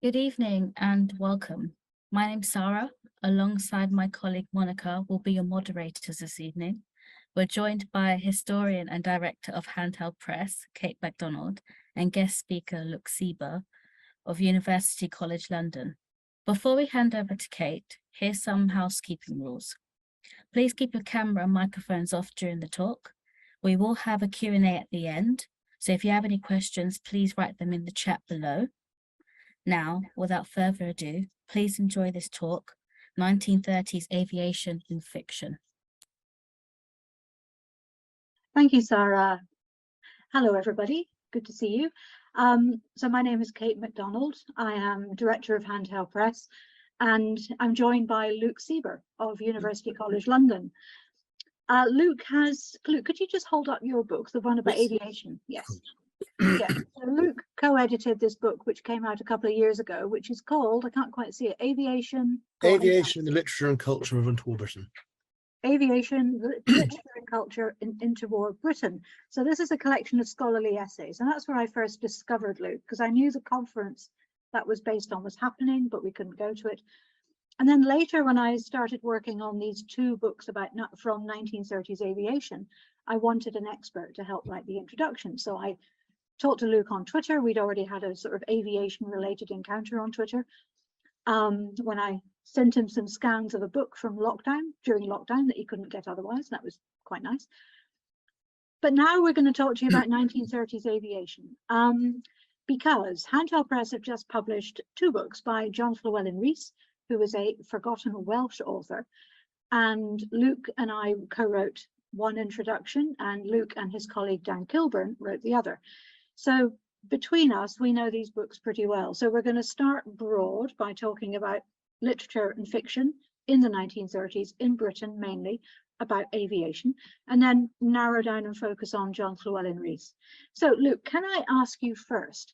Good evening and welcome. My name's Sarah. Alongside my colleague Monica will be your moderators this evening. We're joined by historian and director of Handheld Press, Kate Macdonald, and guest speaker Luke Seaber of University College London. Before we hand over to Kate, here's some housekeeping rules. Please keep your camera and microphones off during the talk. We will have a Q&A at the end, so if you have any questions, please write them in the chat below. Now, without further ado, please enjoy this talk, 1930s Aviation in Fiction. Thank you, Sarah. Hello, everybody. Good to see you. So my name is Kate Macdonald. I am director of Handheld Press, and I'm joined by Luke Seaber of University College London. Luke, could you just hold up your book, the one about aviation? Yes. Yeah. So Luke co-edited this book, which came out a couple of years ago, which is called, I can't quite see it, Aviation, the Literature and Culture of Interwar Britain. Aviation, Literature and Culture in Interwar Britain. So this is a collection of scholarly essays, and that's where I first discovered Luke, because I knew the conference that was based on was happening, but we couldn't go to it. And then later, when I started working on these two books about from 1930s aviation, I wanted an expert to help write the introduction. So I talked to Luke on Twitter. We'd already had a sort of aviation related encounter on Twitter. When I sent him some scans of a book from during lockdown that he couldn't get otherwise. That was quite nice. But now we're going to talk to you about 1930s aviation, because Handheld Press have just published two books by John Llewelyn Rhys, who is a forgotten Welsh author, and Luke and I co-wrote one introduction, and Luke and his colleague Dan Kilburn wrote the other. So between us, we know these books pretty well. So we're going to start broad by talking about literature and fiction in the 1930s in Britain, mainly about aviation, and then narrow down and focus on John Llewelyn Rhys. So Luke, can I ask you first,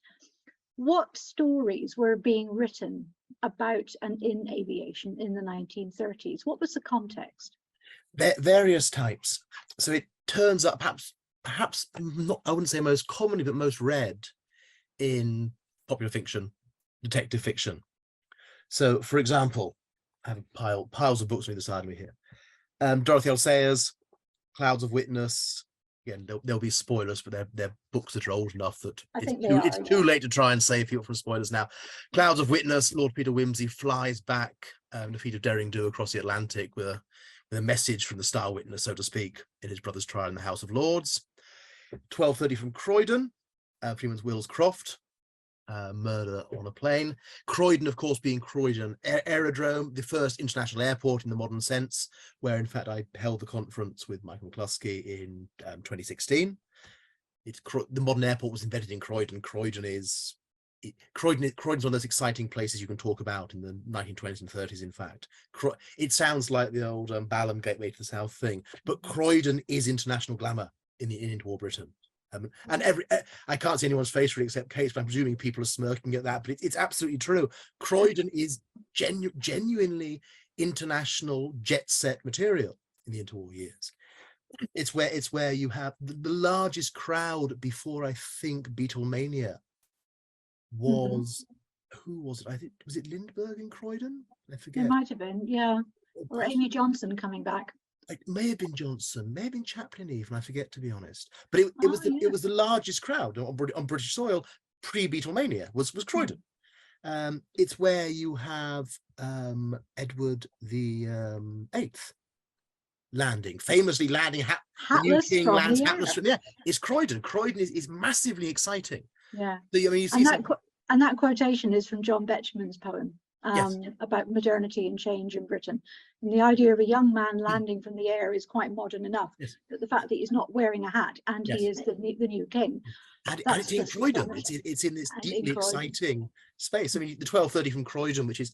what stories were being written about and in aviation in the 1930s? What was the context? Various types. So it turns up perhaps not, I wouldn't say most commonly, but most read in popular fiction, detective fiction. So, for example, I have piles of books on either side of me here. Dorothy L. Sayers, Clouds of Witness. Again, there'll be spoilers, but they're books that are old enough that it's too late to try and save people from spoilers now. Clouds of Witness, Lord Peter Wimsey flies back the feat of daring do across the Atlantic with a message from the star witness, so to speak, in his brother's trial in the House of Lords. 1230 from Croydon, Freeman's Wills Croft, Murder on a Plane. Croydon, of course, being Croydon Aerodrome, the first international airport in the modern sense, where in fact I held the conference with Michael McCluskey in 2016. The modern airport was invented in Croydon. Croydon's one of those exciting places you can talk about in the 1920s and 30s. In fact, it sounds like the old Balham Gateway to the South thing, but Croydon is international glamour in interwar Britain. And I can't see anyone's face really except Kate's, but I'm presuming people are smirking at that, but it's absolutely true. Croydon is genuinely international jet set material in the interwar years. It's where you have the largest crowd before, I think, Beatlemania was, who was it? I think, was it Lindbergh in Croydon? I forget. It might have been, yeah. Or Amy Johnson coming back. It may have been Johnson, may have been Chaplin even, I forget, to be honest. But it was the largest crowd on British soil pre-Beatlemania was Croydon. It's where you have Edward the Eighth famously landing. The new king lands hatless from there. It's Croydon. Croydon is massively exciting. Yeah. So, I mean, you see and that quotation is from John Betjeman's poem. Yes. About modernity and change in Britain. And the idea of a young man landing from the air is quite modern enough. Yes. But the fact that he's not wearing a hat and he is the new king. And it's in Croydon. It's in this deeply exciting space. I mean, the 1230 from Croydon, which is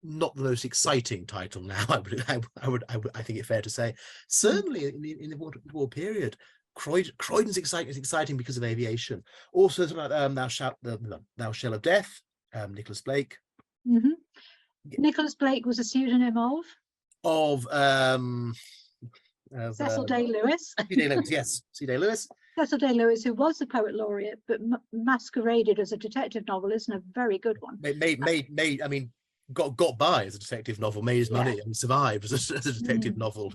not the most exciting title now, I think it's fair to say. Certainly in the war period, Croydon's exciting because of aviation. Also, something like Thou Shell of Death, Nicholas Blake. Mm-hmm. Nicholas Blake was a pseudonym of Cecil Day-Lewis. Day-Lewis, yes, C. Day-Lewis. Cecil Day-Lewis, who was the poet laureate, but masqueraded as a detective novelist, and a very good one. I mean, got by as a detective novel, made his money, and survived as a detective novel,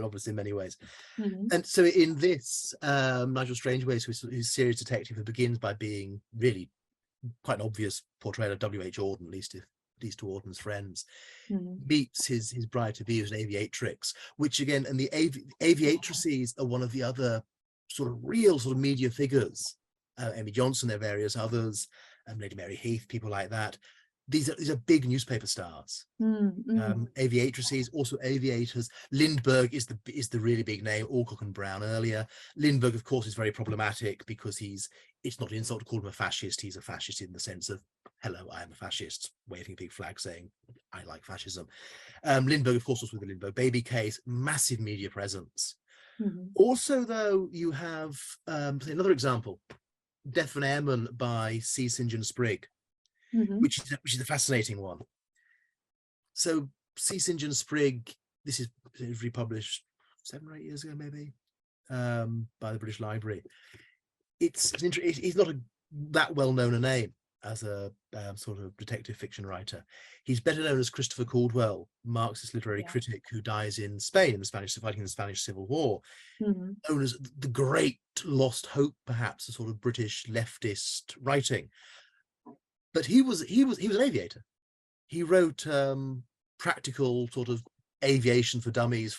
obviously in many ways. And so in this, Nigel Strangeways, who's serious detective, who begins by being really quite an obvious portrayal of W.H. Auden, at least to Auden's friends, meets his bride to be, who's an aviatrix, which again, and the aviatrices are one of the other sort of real sort of media figures. Amy Johnson, there are various others, Lady Mary Heath, people like that. These are big newspaper stars. Aviatrices, also aviators. Lindbergh is the really big name. Alcock and Brown earlier. Lindbergh, of course, is very problematic because it's not an insult to call him a fascist. He's a fascist in the sense of, hello, I am a fascist, waving a big flag saying, I like fascism. Lindbergh, of course, was with the Lindbergh baby case, massive media presence. Also, though, you have another example, Death of an Airman by C. St. John Sprigg, which is a fascinating one. So C. St. John Sprigg, this is republished 7 or 8 years ago, maybe, by the British Library. He's not that well known a name as a sort of detective fiction writer. He's better known as Christopher Caldwell, Marxist literary critic who dies in Spain fighting in the Spanish Civil War, known as the great lost hope, perhaps, of sort of British leftist writing. But he was an aviator. He wrote practical sort of aviation for dummies,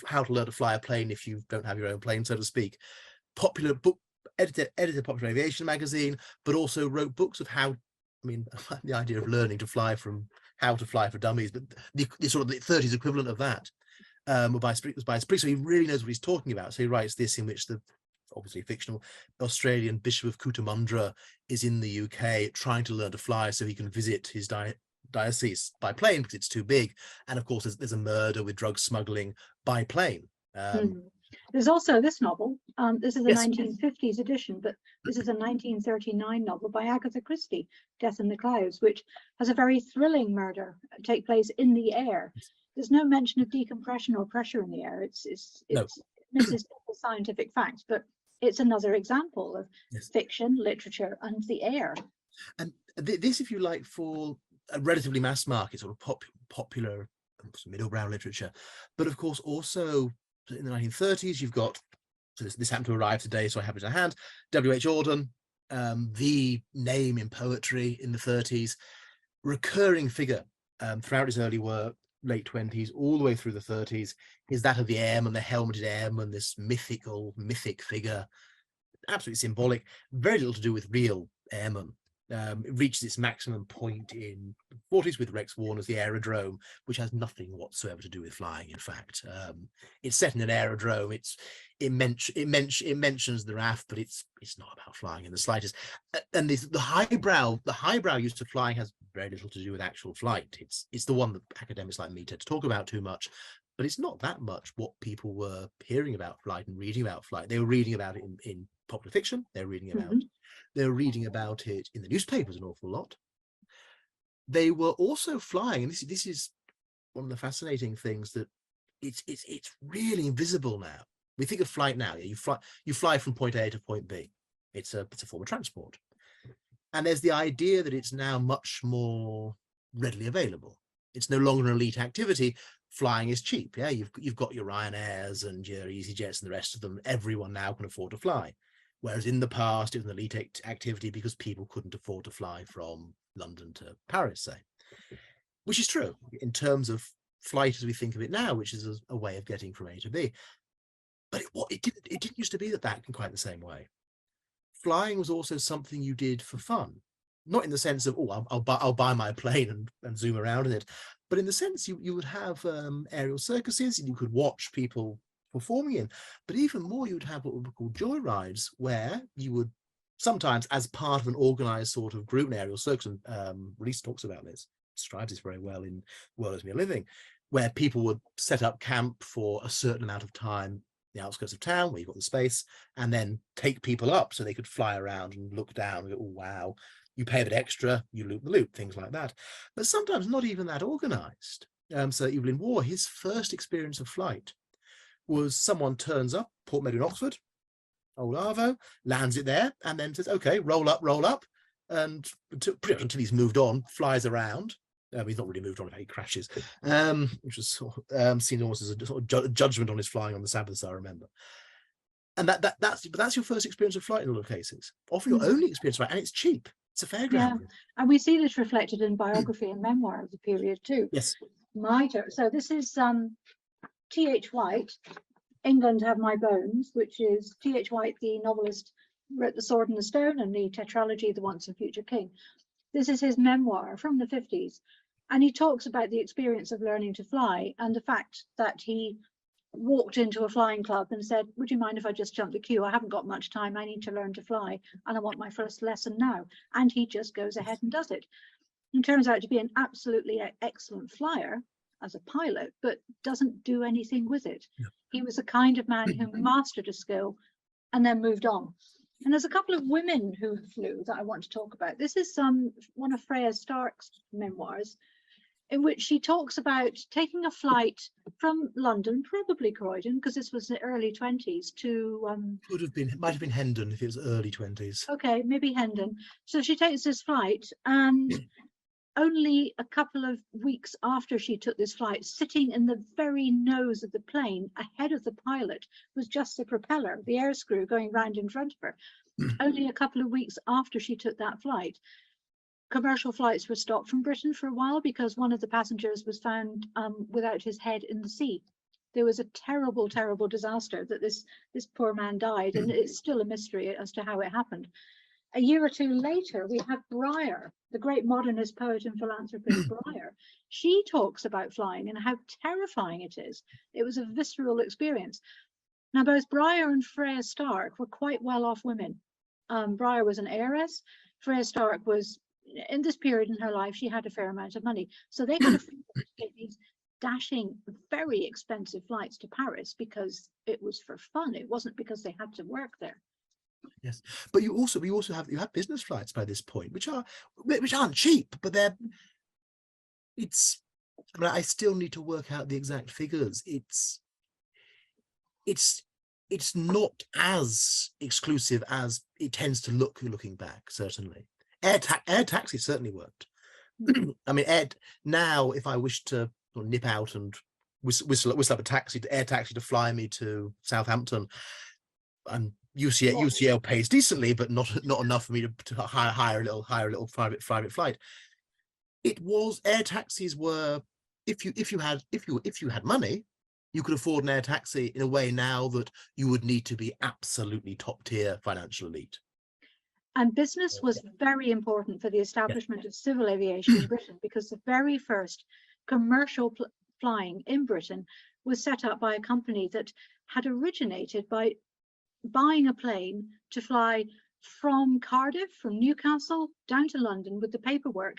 how to learn to fly a plane if you don't have your own plane, so to speak. Popular book, edited Popular Aviation magazine, but also wrote books of how, I mean, the idea of learning to fly from how to fly for dummies, but the sort of the 30s equivalent of that was by Sprigg. So he really knows what he's talking about. So he writes this, in which the obviously fictional Australian Bishop of Cootamundra is in the UK trying to learn to fly so he can visit his diocese by plane because it's too big. And of course, there's a murder with drug smuggling by plane. There's also this novel. This is a 1950s edition, but this is a 1939 novel by Agatha Christie, Death in the Clouds, which has a very thrilling murder take place in the air. There's no mention of decompression or pressure in the air. It misses the scientific facts, but it's another example of fiction, literature, and the air. And this, if you like, for a relatively mass market, sort of popular middle-brow literature, but of course also in the 1930s, you've got, so this happened to arrive today, so I have it to hand, W.H. Auden, the name in poetry in the 30s, recurring figure throughout his early work, late 20s, all the way through the 30s, is that of the airman, the helmeted airman, this mythic figure, absolutely symbolic, very little to do with real airmen. It reaches its maximum point in the 40s with Rex Warner's The Aerodrome, which has nothing whatsoever to do with flying. In fact, it's set in an aerodrome. It mentions the RAF, but it's not about flying in the slightest. And the highbrow use of flying has very little to do with actual flight. It's the one that academics like me tend to talk about too much, but it's not that much what people were hearing about flight and reading about flight. They were reading about it in popular fiction. They were reading about it in the newspapers an awful lot. They were also flying, and this is one of the fascinating things, that it's really invisible now. We think of flight now. You fly from point A to point B. It's a form of transport, and there's the idea that it's now much more readily available. It's no longer an elite activity. Flying is cheap. Yeah, you've got your Ryanairs and your EasyJets and the rest of them. Everyone now can afford to fly. Whereas in the past, it was an elite activity because people couldn't afford to fly from London to Paris, say. Which is true in terms of flight as we think of it now, which is a way of getting from A to B. But it didn't used to be that in quite the same way. Flying was also something you did for fun. Not in the sense of, oh, I'll buy my plane and zoom around in it, but in the sense you would have aerial circuses and you could watch people performing in. But even more, you'd have what were called joyrides, where you would sometimes, as part of an organized sort of group, an aerial circus, and Rhys talks about this, describes this very well in World as Mere Living, where people would set up camp for a certain amount of time, the outskirts of town where you've got the space, and then take people up so they could fly around and look down and go, oh, wow, you pay a bit extra, you loop the loop, things like that. But sometimes not even that organized. So Evelyn Waugh, his first experience of flight was someone turns up, Port Meadow in Oxford, old Arvo, lands it there, and then says, okay, roll up, and pretty much until he's moved on, flies around. He's not really moved on, he crashes, which was seen almost as a sort of judgment on his flying on the Sabbaths, I remember. And that's your first experience of flight in a lot of cases. Often your only experience of flight, and it's cheap. It's a fairground. Yeah, and we see this reflected in biography and memoir of the period too. Yes. So this is T.H. White, England Have My Bones, which is T.H. White, the novelist, wrote The Sword and the Stone and the tetralogy, The Once and Future King. This is his memoir from the 50s. And he talks about the experience of learning to fly and the fact that he walked into a flying club and said, would you mind if I just jump the queue? I haven't got much time. I need to learn to fly and I want my first lesson now. And he just goes ahead and does it. And turns out to be an absolutely excellent flyer as a pilot, but doesn't do anything with it. Yeah. He was the kind of man who mastered a skill and then moved on. And there's a couple of women who flew that I want to talk about. This is one of Freya Stark's memoirs, in which she talks about taking a flight from London, probably Croydon, because this was the early 20s, to might have been Hendon if it was early 20s. Okay, maybe Hendon. So she takes this flight, and only a couple of weeks after she took this flight, sitting in the very nose of the plane ahead of the pilot was just the propeller, the air screw going round in front of her. Only a couple of weeks after she took that flight, commercial flights were stopped from Britain for a while because one of the passengers was found without his head in the sea. There was a terrible, terrible disaster that this poor man died, and it's still a mystery as to how it happened. A year or two later, we have Breyer, the great modernist poet and philanthropist Breyer. She talks about flying and how terrifying it is. It was a visceral experience. Now, both Breyer and Freya Stark were quite well-off women. Breyer was an heiress. Freya Stark was, in this period in her life, she had a fair amount of money. So they could afford to take these dashing, very expensive flights to Paris because it was for fun. It wasn't because they had to work there. Yes, but you also have business flights by this point, which aren't cheap, but I mean, I still need to work out the exact figures. It's not as exclusive as it tends to look looking back. Certainly, air taxi certainly worked. I mean, now if I wish to nip out and whistle up a air taxi to fly me to Southampton, and UCL pays decently, but not enough for me to hire a little private flight. Air taxis were, if you had money, you could afford an air taxi in a way now that you would need to be absolutely top tier financial elite. And business was very important for the establishment of civil aviation in Britain, because the very first commercial flying in Britain was set up by a company that had originated by buying a plane to fly from Cardiff, from Newcastle down to London with the paperwork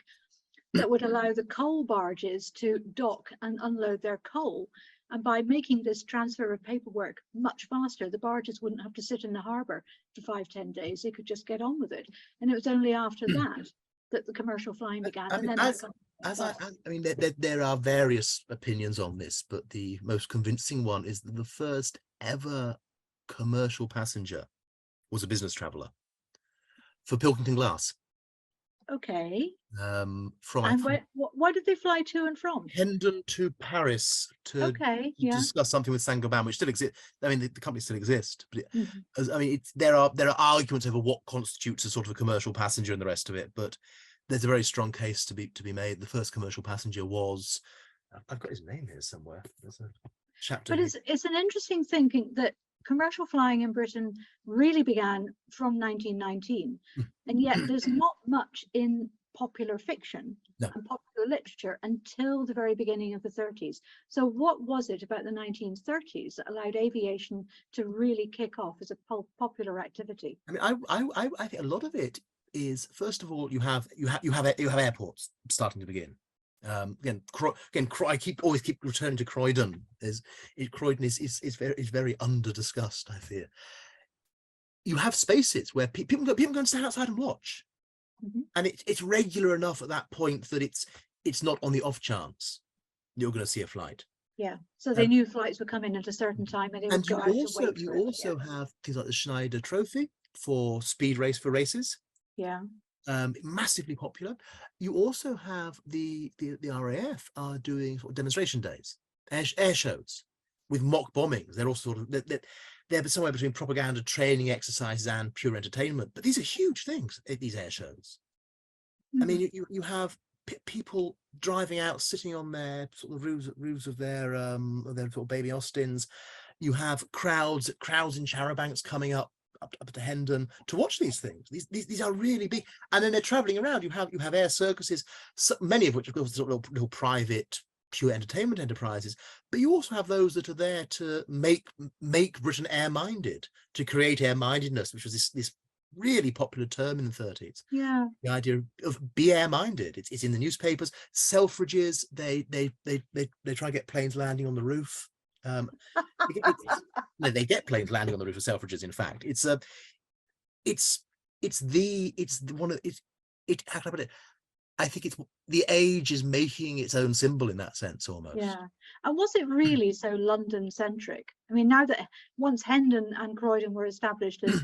that would allow the coal barges to dock and unload their coal. And by making this transfer of paperwork much faster, the barges wouldn't have to sit in the harbour for 5-10 days. They could just get on with it. And it was only after that that the commercial flying began. There are various opinions on this, but the most convincing one is that the first ever commercial passenger was a business traveller for Pilkington Glass. Okay. Why did they fly to and from? Hendon to Paris to discuss something with Saint-Gobain, which still exists. I mean, the company still exists, but there are arguments over what constitutes a sort of a commercial passenger and the rest of it. But there's a very strong case to be made. The first commercial passenger was, I've got his name here somewhere. There's a chapter. But it's an interesting thinking that commercial flying in Britain really began from 1919, and yet there's not much in popular fiction and popular literature until the very beginning of the 30s. So what was it about the 1930s that allowed aviation to really kick off as a popular activity? I mean, I think a lot of it is, first of all, you have airports starting to begin. Again, I always keep returning to Croydon. Croydon is very under discussed, I fear. You have spaces where people go and stand outside and watch, and it's regular enough at that point that it's not on the off chance you're going to see a flight. Yeah. So they Um, knew flights would come in at a certain time, and they would and go out to wait you for it. also have things like the Schneider Trophy for races. Yeah. Massively popular. You also have the RAF are doing sort of demonstration days, air shows with mock bombings. They're all sort of they're somewhere between propaganda, training exercises, and pure entertainment. But these are huge things, these air shows. I mean, you have people driving out, sitting on their sort of roofs of their sort of baby Austins. You have crowds in charabancs coming up to Hendon to watch these things. These are really big, and then they're traveling around. You have air circuses, many of which, of course, are little private, pure entertainment enterprises. But you also have those that are there to make Britain air-minded, to create air-mindedness, which was this really popular term in the 30s. Yeah. The idea of be air-minded. It's in the newspapers. Selfridges, they try and get planes landing on the roof. They get planes landing on the roof of Selfridges. In fact, how can I put it? I think it's the age is making its own symbol in that sense, almost. Yeah. And was it really so London centric? I mean, now that once Hendon and Croydon were established as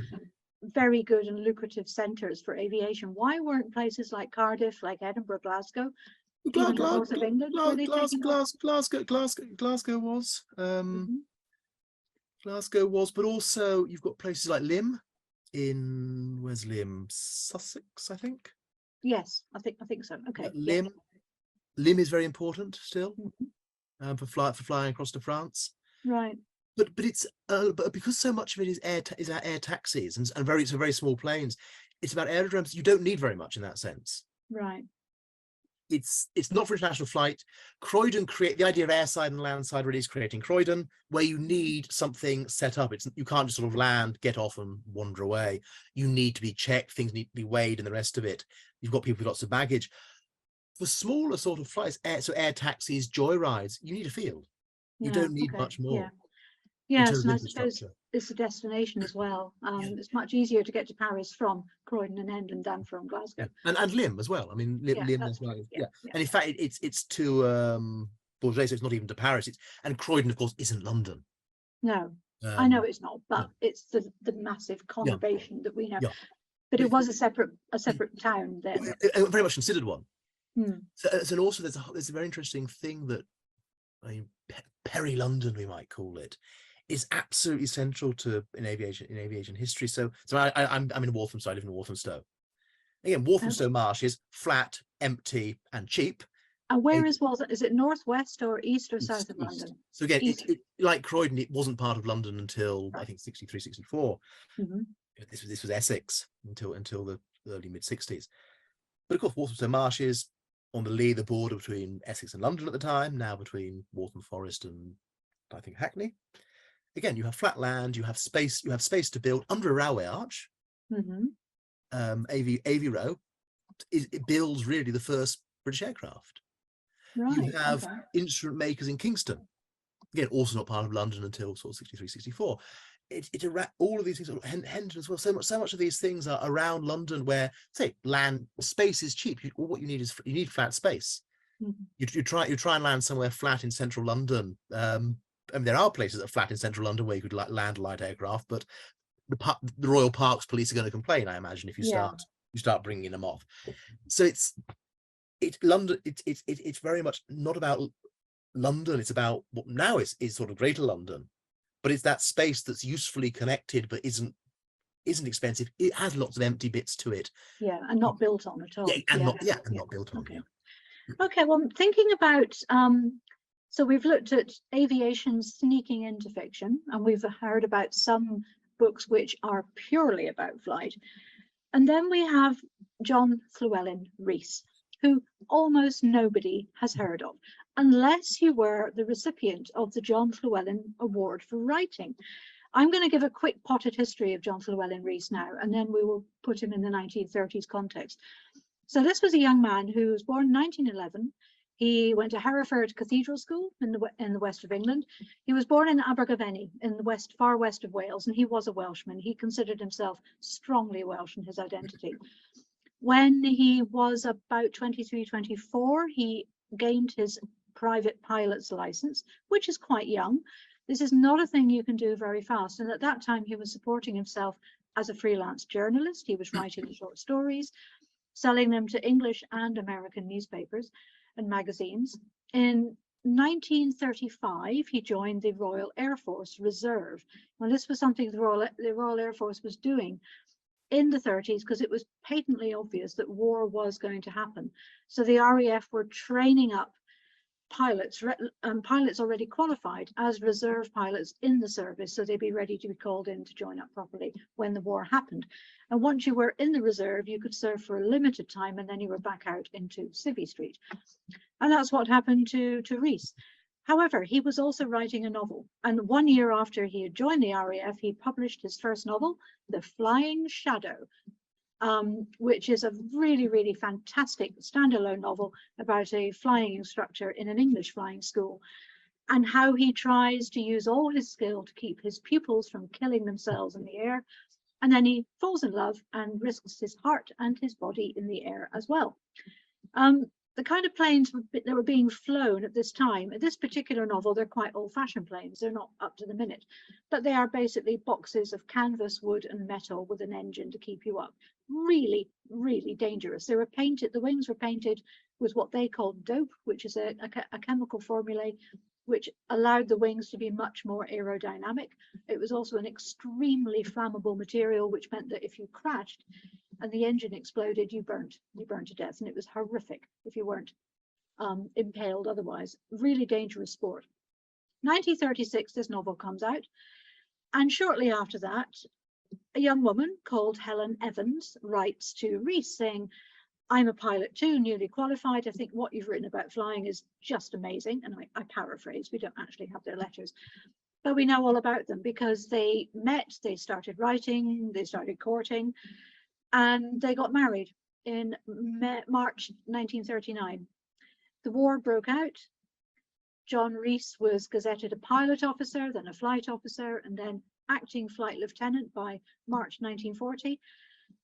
very good and lucrative centres for aviation, why weren't places like Cardiff, like Edinburgh, Glasgow, even the north of England, were they taking off? Glasgow was. Glasgow was, but also you've got places like Lymm where's Lymm? Sussex, I think. Yes, I think so. Okay. Lymm is very important still for flying across to France. Right. But it's but because so much of it is air taxis and very small planes, it's about aerodromes. You don't need very much in that sense. Right. It's not for international flight. Croydon the idea of airside and landside really is creating Croydon, where you need something set up. You can't just sort of land, get off and wander away. You need to be checked, things need to be weighed and the rest of it. You've got people with lots of baggage. For smaller sort of flights, air taxis, joyrides, you need a field. You don't need much more. Yes, and I suppose it's a destination as well. It's much easier to get to Paris from Croydon and Hendon than from Glasgow. And Lymm as well. I mean, Lymm as well. And in fact, it's to Bourget, so it's not even to Paris. And Croydon, of course, isn't London. No, I know it's not, but it's the massive conurbation that we know. But it was a separate town then. Very much considered one. So, and also there's a very interesting thing that, I mean, Perry London, we might call it, is absolutely central in aviation history. So I'm in Walthamstow. I live in Walthamstow. Again, Walthamstow Marsh is flat, empty, and cheap. And where is it northwest or east or south of London? So again, it, like Croydon, it wasn't part of London until I think 63, 64. This was Essex until the early mid-60s. But of course, Walthamstow Marsh is on the border between Essex and London at the time, now between Waltham Forest and I think Hackney. Again, you have flat land, you have space to build under a railway arch. Avirow it builds really the first British aircraft. Right, you have instrument makers in Kingston. Again, also not part of London until sort of 63, 64. All of these things, Hendon as well. So much of these things are around London, where say land space is cheap. All what you need is flat space. You try and land somewhere flat in central London. I mean, there are places that are flat in central London where you could land a light aircraft, but the Royal Parks Police are going to complain, I imagine, if you start bringing them off. So it's London. It's very much not about London. It's about what now is sort of Greater London, but it's that space that's usefully connected but isn't expensive. It has lots of empty bits to it. Yeah, and not built on at all. Not built on. Okay. Well, thinking about so we've looked at aviation sneaking into fiction, and we've heard about some books which are purely about flight. And then we have John Llewelyn Rhys, who almost nobody has heard of, unless you were the recipient of the John Llewelyn Award for Writing. I'm going to give a quick potted history of John Llewelyn Rhys now, and then we will put him in the 1930s context. So this was a young man who was born in 1911. He went to Hereford Cathedral School in the west of England. He was born in Abergavenny in the far west of Wales, and he was a Welshman. He considered himself strongly Welsh in his identity. When he was about 23, 24, he gained his private pilot's license, which is quite young. This is not a thing you can do very fast. And at that time, he was supporting himself as a freelance journalist. He was writing short stories, selling them to English and American newspapers and magazines. In 1935, he joined the Royal Air Force Reserve. Well, this was something the Royal Air Force was doing in the 30s because it was patently obvious that war was going to happen. So the RAF were training up pilots, pilots already qualified as reserve pilots in the service, so they'd be ready to be called in to join up properly when the war happened. And once you were in the reserve, you could serve for a limited time, and then you were back out into Civvy Street. And that's what happened to Rhys. However, he was also writing a novel, and 1 year after he had joined the RAF, he published his first novel, The Flying Shadow, which is a really, really fantastic standalone novel about a flying instructor in an English flying school, and how he tries to use all his skill to keep his pupils from killing themselves in the air. And then he falls in love and risks his heart and his body in the air as well. The kind of planes that were being flown at this time, this particular novel, they're quite old-fashioned planes. They're not up to the minute, but they are basically boxes of canvas, wood and metal with an engine to keep you up. Really, really dangerous. They were painted, the wings were painted with what they called dope, which is a chemical formula which allowed the wings to be much more aerodynamic. It was also an extremely flammable material, which meant that if you crashed and the engine exploded, you burnt to death, and it was horrific if you weren't impaled otherwise. Really dangerous sport. 1936, this novel comes out, and shortly after that, a young woman called Helen Evans writes to Rhys saying, I'm a pilot too, newly qualified. I think what you've written about flying is just amazing. And I paraphrase, we don't actually have their letters, but we know all about them because they met, they started writing, they started courting, and they got married in March 1939. The war broke out. John Rhys was gazetted a pilot officer, then a flight officer, and then acting flight lieutenant by March 1940.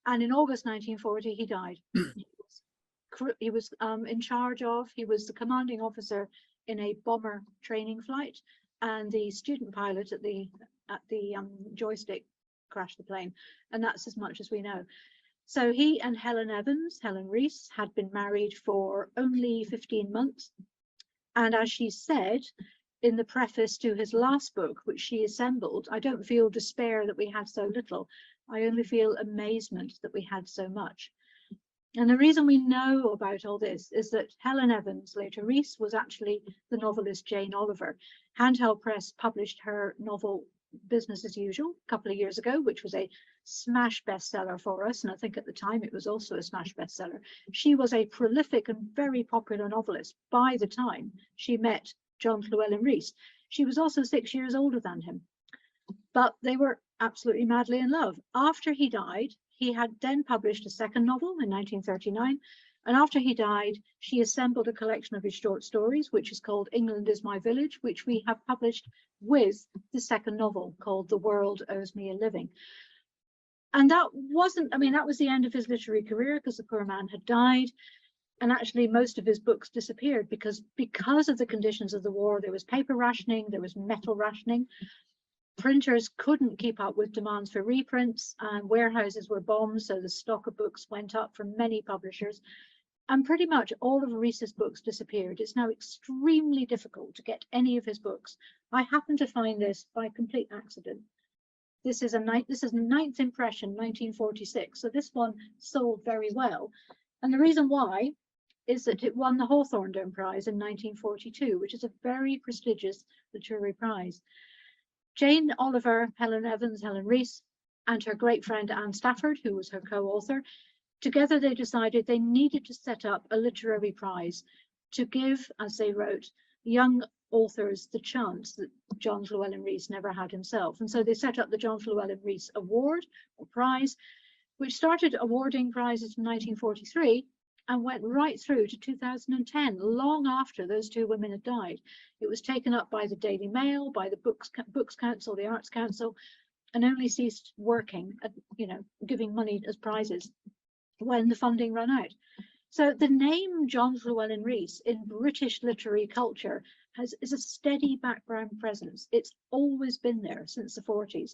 And in August 1940, he died. He was in charge of, he was the commanding officer in a bomber training flight, and the student pilot at the joystick crashed the plane. And that's as much as we know. So he and Helen Evans, Helen Rhys, had been married for only 15 months. And as she said in the preface to his last book, which she assembled, I don't feel despair that we had so little. I only feel amazement that we had so much. And the reason we know about all this is that Helen Evans, later Rhys, was actually the novelist Jane Oliver. Handheld Press published her novel Business as Usual a couple of years ago, which was a smash bestseller for us, and I think at the time it was also a smash bestseller. She was a prolific and very popular novelist by the time she met John Llewelyn Rhys. She was also 6 years older than him, but they were absolutely madly in love. After he died, he had then published a second novel in 1939, and after he died, she assembled a collection of his short stories, which is called England is My Village, which we have published with the second novel called The World Owes Me a Living. And that wasn't, I mean, that was the end of his literary career because the poor man had died. And actually most of his books disappeared because of the conditions of the war. There was paper rationing, there was metal rationing. Printers couldn't keep up with demands for reprints, and warehouses were bombed, so the stock of books went up from many publishers. And pretty much all of Rhys's books disappeared. It's now extremely difficult to get any of his books. I happened to find this by complete accident. This is Ninth Impression, 1946. So this one sold very well. And the reason why is that it won the Hawthorne Prize in 1942, which is a very prestigious literary prize. Jane Oliver, Helen Evans, Helen Rhys, and her great friend Anne Stafford, who was her co-author, together they decided they needed to set up a literary prize to give, as they wrote, young authors the chance that John Llewelyn Rhys never had himself. And so they set up the John Llewelyn Rhys Award or Prize, which started awarding prizes from 1943 and went right through to 2010, long after those two women had died. It was taken up by the Daily Mail, by the Books Council, the Arts Council, and only ceased working at, giving money as prizes when the funding ran out. So the name John Llewelyn Rhys in British literary culture is a steady background presence. It's always been there since the 40s,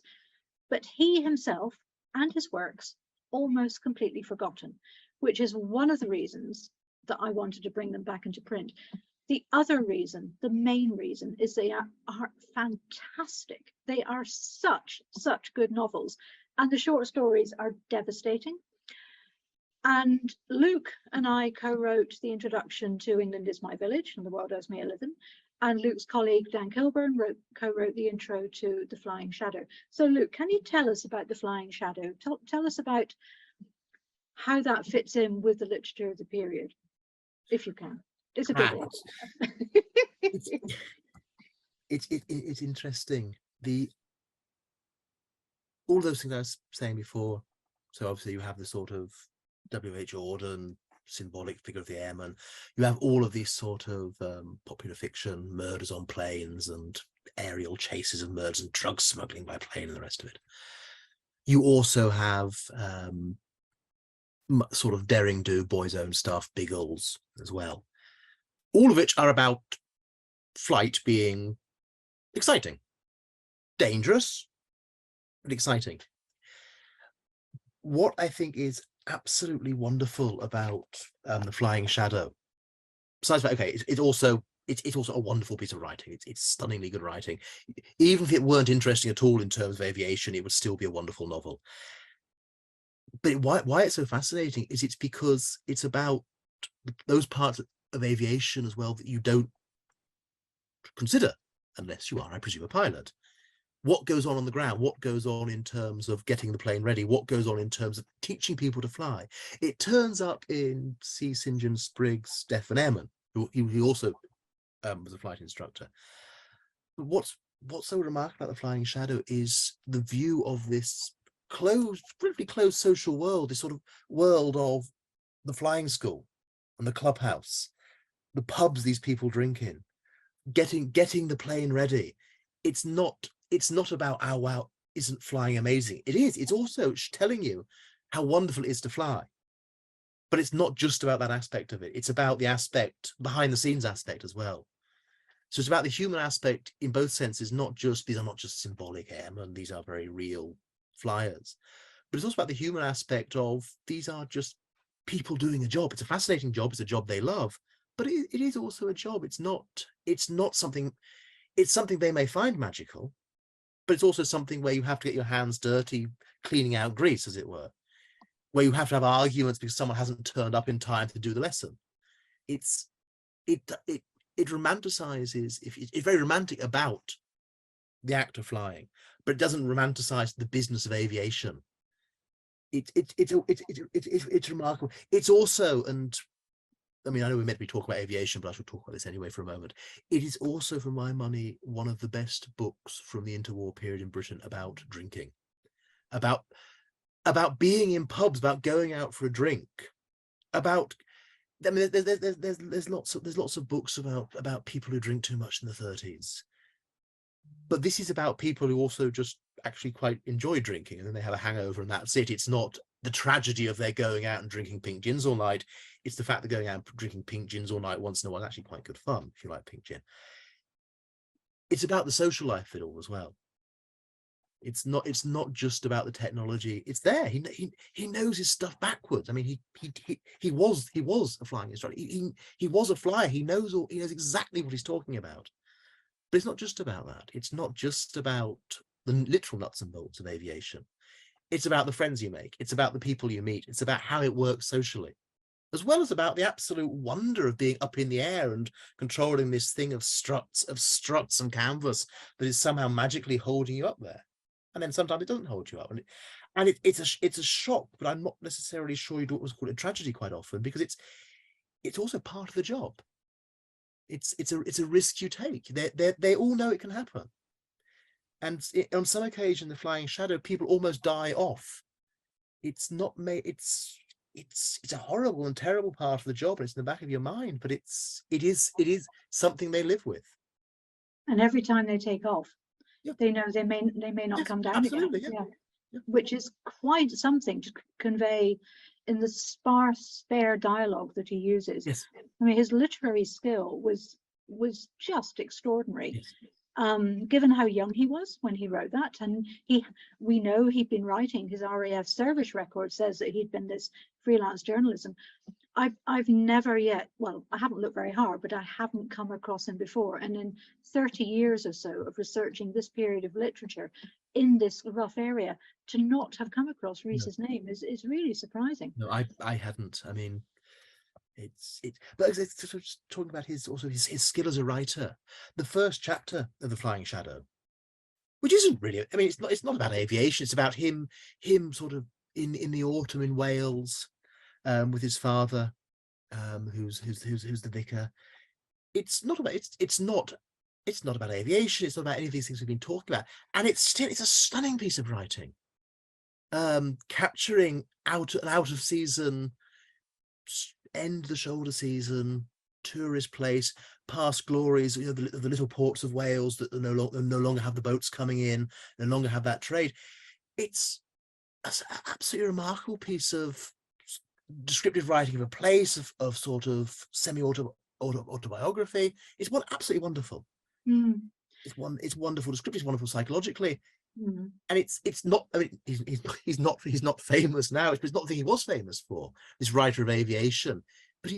but he himself and his works almost completely forgotten, which is one of the reasons that I wanted to bring them back into print. The other reason, the main reason, is they are fantastic. They are such good novels, and the short stories are devastating. And Luke and I co-wrote the introduction to England Is My Village and The World Owes Me a Living, and Luke's colleague Dan Kilburn co-wrote the intro to The Flying Shadow. So Luke, can you tell us about The Flying Shadow? Tell us about how that fits in with the literature of the period, if you can. It's a big one. It's interesting. All those things I was saying before. So obviously you have the sort of W.H. Auden symbolic figure of the airman. You have all of these sort of popular fiction, murders on planes and aerial chases of murders and drug smuggling by plane and the rest of it. You also have sort of daring do, boys' own stuff, Biggles as well. All of which are about flight being exciting, dangerous, but exciting. What I think is absolutely wonderful about The Flying Shadow, besides that, okay, it's also a wonderful piece of writing. It's stunningly good writing. Even if it weren't interesting at all in terms of aviation, it would still be a wonderful novel. But why it's so fascinating is it's because it's about those parts of aviation as well that you don't consider unless you are, I presume, a pilot. What goes on the ground? What goes on in terms of getting the plane ready? What goes on in terms of teaching people to fly? It turns up in C. St. John Spriggs' Death of an Airman, who he also was a flight instructor. But what's so remarkable about The Flying Shadow is the view of this pretty closed social world, this sort of world of the flying school and the clubhouse, the pubs these people drink in, getting the plane ready. It's not about, oh wow, isn't flying amazing? It is. It's also telling you how wonderful it is to fly. But it's not just about that aspect of it. It's about the aspect, behind the scenes aspect as well. So it's about the human aspect in both senses, these are not just symbolic airmen, these are very real flyers. But it's also about the human aspect of these are just people doing a job. It's a fascinating job. It's a job they love, but it is also a job. It's not something, it's something they may find magical, but it's also something where you have to get your hands dirty, cleaning out grease, as it were, where you have to have arguments because someone hasn't turned up in time to do the lesson. It romanticizes, it's very romantic about the act of flying, but it doesn't romanticize the business of aviation. It's remarkable. It's also, and I mean, I know we're meant to be talking about aviation, but I should talk about this anyway for a moment. It is also, for my money, one of the best books from the interwar period in Britain about drinking, about being in pubs, about going out for a drink, about. I mean, there's lots of books about people who drink too much in the 30s, but this is about people who also just actually quite enjoy drinking, and then they have a hangover and that's it. It's not the tragedy of their going out and drinking pink gins all night. It's the fact that going out and drinking pink gins all night once in a while is actually quite good fun if you like pink gin. It's about the social life of it all as well. It's not just about the technology. It's there. He knows his stuff backwards. I mean, he was a flying instructor. He was a flyer. He knows exactly what he's talking about. But it's not just about that. It's not just about the literal nuts and bolts of aviation. It's about the friends you make. It's about the people you meet. It's about how it works socially, as well as about the absolute wonder of being up in the air and controlling this thing of struts and canvas that is somehow magically holding you up there. And then sometimes it doesn't hold you up. And it's a shock, but I'm not necessarily sure you'd always call it a tragedy quite often, because it's also part of the job. It's a risk you take. They all know it can happen. And on some occasion, The Flying Shadow, people almost die off. It's not made. It's a horrible and terrible part of the job, and it's in the back of your mind. But it is something they live with. And every time they take off, yeah. they know they may not come down absolutely, again. Yeah. Which is quite something to convey in the sparse, spare dialogue that he uses. Yes. I mean, his literary skill was just extraordinary. Yes. Given how young he was when he wrote that, and we know he'd been writing. His RAF service record says that he'd been this freelance journalism. I've never yet, well, I haven't looked very hard, but I haven't come across him before. And in 30 years or so of researching this period of literature in this rough area, to not have come across Rhys's name is really surprising. No, I hadn't. I mean, but it's just talking about his skill as a writer. The first chapter of The Flying Shadow, which isn't really, I mean, it's not about aviation. It's about him sort of in the autumn in Wales, with his father, who's the vicar. It's not about aviation. It's not about any of these things we've been talking about, and it's a stunning piece of writing, capturing an out of season, end of the shoulder season tourist place, past glories, you know, the little ports of Wales that no longer have the boats coming in, no longer have that trade. It's an absolutely remarkable piece of descriptive writing of a place, of sort of semi-autobiography. It's absolutely wonderful. It's wonderful descriptive, it's wonderful psychologically. And it's not, I mean, he's not famous now. It's not the thing he was famous for, this writer of aviation. But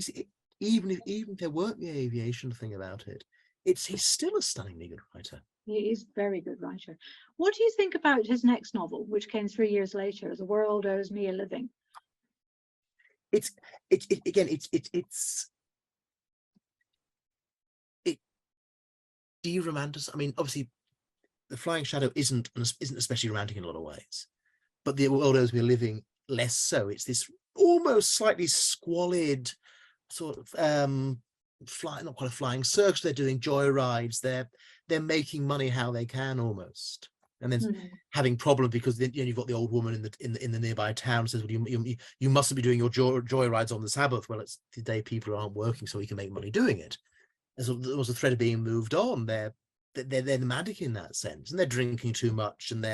even if there weren't the aviation thing about it, he's still a stunningly good writer. He is a very good writer. What do you think about his next novel, which came 3 years later, The World Owes Me a Living? It de-romantic. I mean, obviously, The Flying Shadow isn't especially romantic in a lot of ways, but The World Owes Me a Living less so. It's this almost slightly squalid sort of not quite a flying circus. They're doing joyrides. They're making money how they can almost, and then having problems because then, you know, you've got the old woman in the nearby town says, well, you mustn't be doing your joyrides on the Sabbath. Well, it's the day people aren't working, so we can make money doing it. And so there was a thread of being moved on. They're nomadic in that sense, and they're drinking too much, and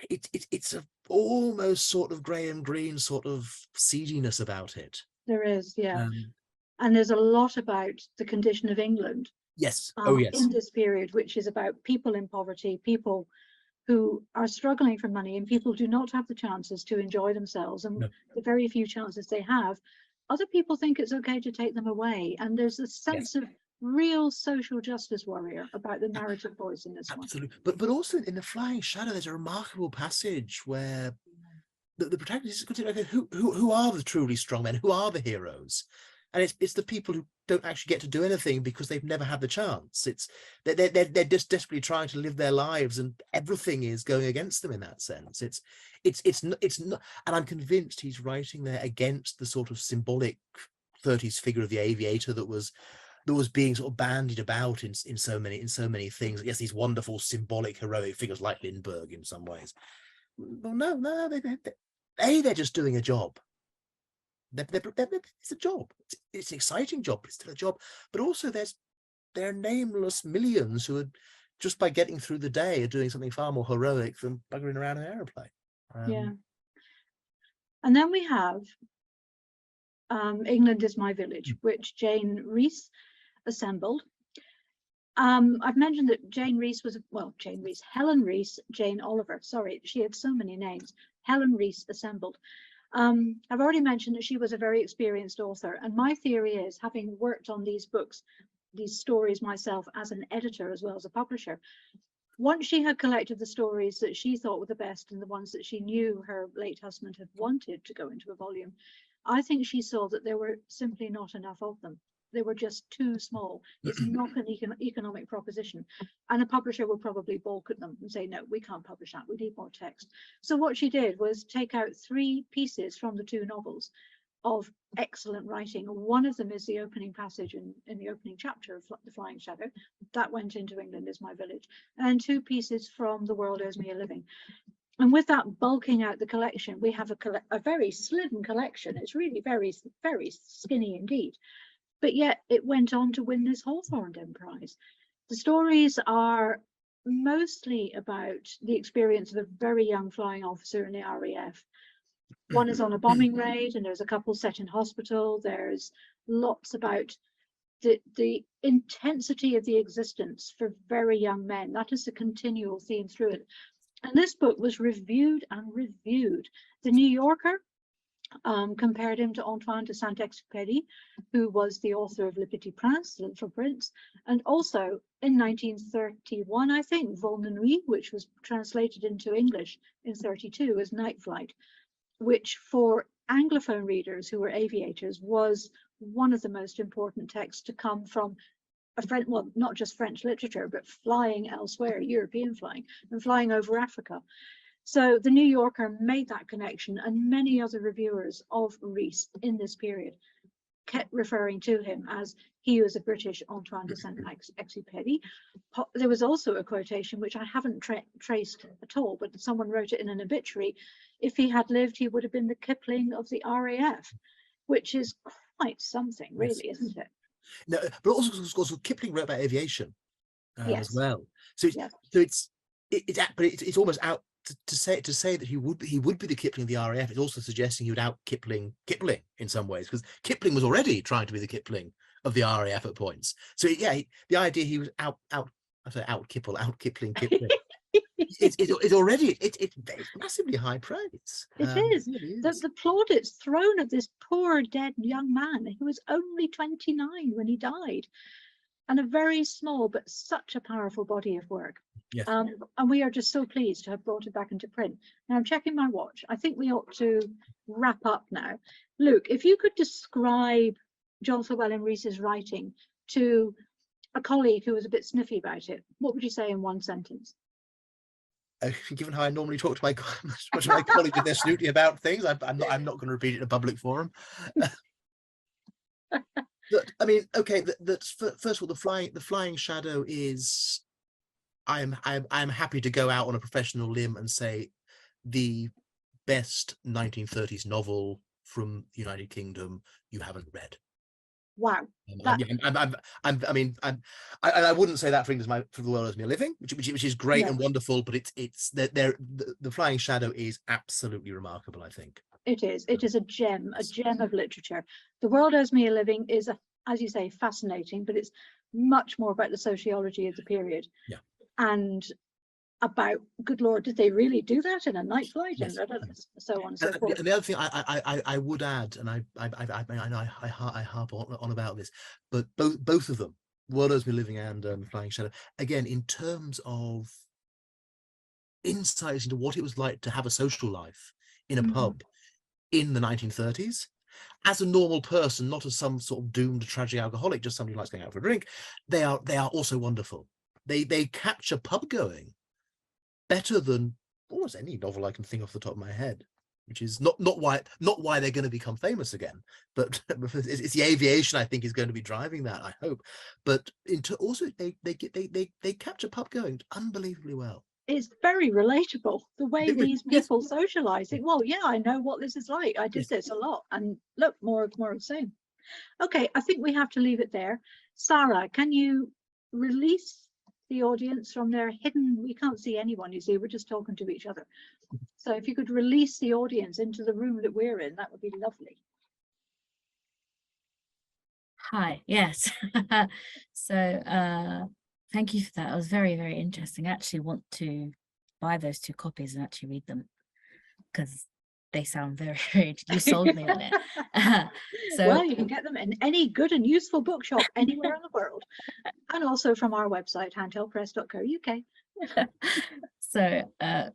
it's a almost sort of Graham Greene sort of seediness about it. There is, yeah. And there's a lot about the condition of England. Yes. Yes. In this period, which is about people in poverty, people who are struggling for money, and people do not have the chances to enjoy themselves. And the very few chances they have, other people think it's okay to take them away. And there's a sense of real social justice warrior about the narrative voice in this one. Absolutely. But also in The Flying Shadow, there's a remarkable passage where the protagonist is considering, okay, who are the truly strong men? Who are the heroes? And it's the people who don't actually get to do anything because they've never had the chance. They're just desperately trying to live their lives, and everything is going against them in that sense. It's not, and I'm convinced he's writing there against the sort of symbolic 30s figure of the aviator that was being sort of bandied about in so many things. Yes, these wonderful symbolic heroic figures like Lindbergh in some ways. Well, no, they're just doing a job. It's a job. It's an exciting job. It's still a job. But also there are nameless millions who are, just by getting through the day, are doing something far more heroic than buggering around an aeroplane. And then we have England Is My Village, which Jane Rhys assembled. I've mentioned that Helen Rhys, Jane Oliver, sorry, she had so many names. Helen Rhys assembled. I've already mentioned that she was a very experienced author, and my theory is, having worked on these books, these stories myself as an editor as well as a publisher, once she had collected the stories that she thought were the best and the ones that she knew her late husband had wanted to go into a volume, I think she saw that there were simply not enough of them. They were just too small. It's not an economic proposition. And a publisher will probably balk at them and say, no, we can't publish that. We need more text. So what she did was take out 3 pieces from the 2 novels of excellent writing. One of them is the opening passage in the opening chapter of The Flying Shadow. That went into England Is My Village. And 2 pieces from The World Owes Me a Living. And with that bulking out the collection, we have a very slim collection. It's really very, very skinny indeed. But yet it went on to win this Hawthornden Prize. The stories are mostly about the experience of a very young flying officer in the RAF One is on a bombing raid, and there's a couple set in hospital. There's lots about the intensity of the existence for very young men. That is the continual theme through it. And this book was reviewed and reviewed. The New Yorker compared him to Antoine de Saint-Exupéry, who was the author of Le Petit Prince, The Little Prince, and also in 1931, I think, Vol de Nuit, which was translated into English in 32 as Night Flight, which for Anglophone readers who were aviators was one of the most important texts to come from a French, well, not just French literature, but flying elsewhere, European flying, and flying over Africa. So the New Yorker made that connection, and many other reviewers of Rhys in this period kept referring to him as he was a British Antoine de Saint-Exupéry. There was also a quotation which I haven't traced at all, but someone wrote it in an obituary. If he had lived, he would have been the Kipling of the RAF, which is quite something, really, isn't it? No, but also Kipling wrote about aviation as well. So it's almost out to say that he would be the Kipling of the RAF. It's also suggesting he would out Kipling in some ways, because Kipling was already trying to be the Kipling of the RAF at points. So yeah, the idea he was out Kipling. It's already it's massively high praise. It is. The plaudits thrown at this poor dead young man. He was only 29 when he died, and a very small but such a powerful body of work. Yes. And we are just so pleased to have brought it back into print. Now I'm checking my watch. I think we ought to wrap up now. Luke, if you could describe John Llewelyn Rhys's writing to a colleague who was a bit sniffy about it, what would you say in one sentence? Given how I normally talk to my colleagues if they're snooty about things, I'm not going to repeat it in a public forum. I mean, okay. First of all, the flying shadow is. I'm happy to go out on a professional limb and say the best 1930s novel from the United Kingdom you haven't read. Wow. I wouldn't say that for The World Owes Me a Living, which is great and wonderful, but the Flying Shadow is absolutely remarkable, I think. It is a gem of literature. The World Owes Me a Living is, as you say, fascinating, but it's much more about the sociology of the period. Yeah. And about, good Lord, did they really do that in a night flight? Yes. And so on and so forth. And the other thing I would add, and I know I harp on about this, but both of them, World Owes Me Living and Flying Shadow, again, in terms of insights into what it was like to have a social life in a pub in the 1930s, as a normal person, not as some sort of doomed tragic alcoholic, just somebody who likes going out for a drink, they are also wonderful. They capture pub going better than almost any novel I can think off the top of my head, which is not why they're going to become famous again, but it's the aviation I think is going to be driving that, I hope. But also they capture pub going unbelievably well. It's very relatable, the way these people socialize it. Well, yeah, I know what this is like. I did this a lot, and look, more of the same. Okay, I think we have to leave it there. Sarah, can you release the audience from their hidden, we can't see anyone, you see, we're just talking to each other. So if you could release the audience into the room that we're in, that would be lovely. Hi, yes. So thank you for that. It was very, very interesting. I actually want to buy those 2 copies and actually read them, because they sound very, very, you sold me on it. So, well, you can get them in any good and useful bookshop anywhere in the world, and also from our website, handheldpress.co.uk. So